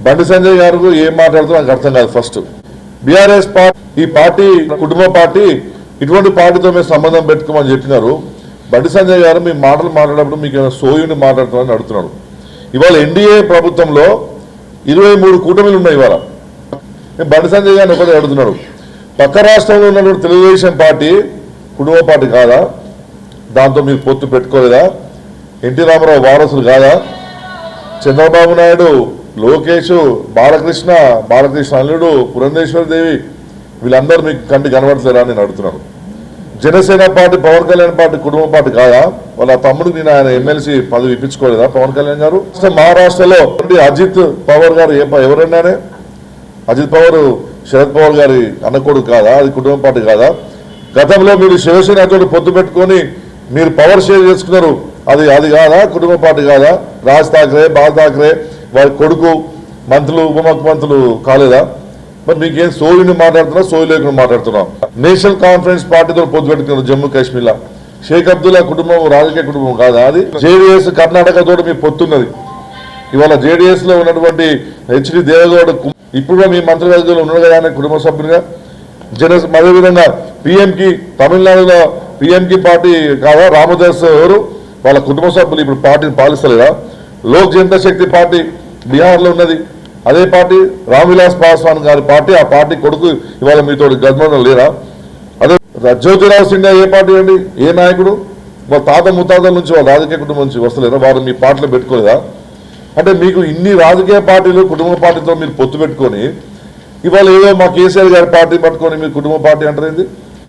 బండి సంజయ్ గారు ఏం మాట్లాడుతున్నా నాకు అర్థం కాదు. ఫస్ట్ బీఆర్ఎస్ పార్టీ, ఈ పార్టీ కుటుంబ పార్టీ, ఇటువంటి పార్టీతో మేము సంబంధం పెట్టుకోమని చెప్పినారు. బండి సంజయ్ గారు మీ మాటలు మాట్లాడేటప్పుడు మీకు సోయుని మాట్లాడుతున్నారని అడుగుతున్నాడు. ఇవాళ ఎన్డీఏ ప్రభుత్వంలో 23 కూటమిలు ఉన్నాయి. ఇవాళ బండి సంజయ్ గారిని ఒకటి అడుగుతున్నాడు, పక్క రాష్ట్రంలో ఉన్నటువంటి తెలుగుదేశం పార్టీ కుటుంబ పార్టీ కాదా? దాంతో మీరు పొత్తు పెట్టుకోలేదా? ఎన్టీ రామారావు వారసులు కాదా? చంద్రబాబు నాయుడు, లోకేష్, బాలకృష్ణ అల్లుడు, పురంధేశ్వరి దేవి వీళ్ళందరూ మీకు కంటి కనబడతారా నేను అడుగుతున్నాను. జనసేన పార్టీ పవన్ కళ్యాణ్ పార్టీ కుటుంబ పార్టీ కాదా? వాళ్ళ తమ్ముడికి నేను ఆయన ఎమ్మెల్సీ పదవి ఇప్పించుకోలేదా పవన్ కళ్యాణ్ గారు? మహారాష్ట్రలో అజిత్ పవార్ గారు ఎవరన్నానే? అజిత్ పవార్ శరద్ పవార్ గారి అన్నకొడుకు కాదా? అది కుటుంబ పార్టీ కాదా? గతంలో మీరు శివసేనతో పొత్తు పెట్టుకొని మీరు పవర్ షేర్ చేసుకున్నారు, అది కాదా? కుటుంబ పార్టీ కాదా? రాజ్ ఠాక్రే, బాల్ ఠాక్రే వారి కొడుకు మంత్రులు, ఉప ముఖ్యమంత్రులు కాలేదా? మరి మీకేం సోయుని మాట్లాడుతున్నా, సోయి లేకుండా మాట్లాడుతున్నాం. నేషనల్ కాన్ఫరెన్స్ పార్టీతో పొత్తు పెట్టుకున్నారు జమ్మూ కాశ్మీర్లో. షేక్ అబ్దుల్లా కుటుంబం రాజకీయ కుటుంబం కాదా? అది జేడీఎస్ కర్ణాటకతో మీ పొత్తున్నది. ఇవాళ జేడీఎస్ లో ఉన్నటువంటి హెచ్డి దేవగౌడ ఇప్పుడు మీ మంత్రివర్గంలో ఉన్నాడు కదా ఆయన కుటుంబ సభ్యునిగా. అదేవిధంగా పిఎంకి తమిళనాడులో పిఎంకి పార్టీ కాదా? రామదాస్ ఎవరు వాళ్ళ కుటుంబ సభ్యులు ఇప్పుడు పార్టీని పాలిస్తలేదా? లోక్ జనతా శక్తి పార్టీ బీహార్లో ఉన్నది, అదే పార్టీ రామ్ విలాస్ పాస్వాన్ గారి పార్టీ, ఆ పార్టీ కొడుకు ఇవాళ మీతో గవర్నమెంట్ లేరా? అదే జ్యోతిరావు సింధియా ఏ పార్టీ అండి? ఏ నాయకుడు? వాళ్ళ తాత ముత్తాతల నుంచి వాళ్ళ రాజకీయ కుటుంబం నుంచి వస్తలేరా? వారు మీ పార్టీలో పెట్టుకోలేదా? అంటే మీకు ఇన్ని రాజకీయ పార్టీలు కుటుంబ పార్టీతో మీరు పొత్తు పెట్టుకొని ఇవాళ ఏదో మా కేసీఆర్ గారి పార్టీ పట్టుకొని మీరు కుటుంబ పార్టీ అంటారేంది?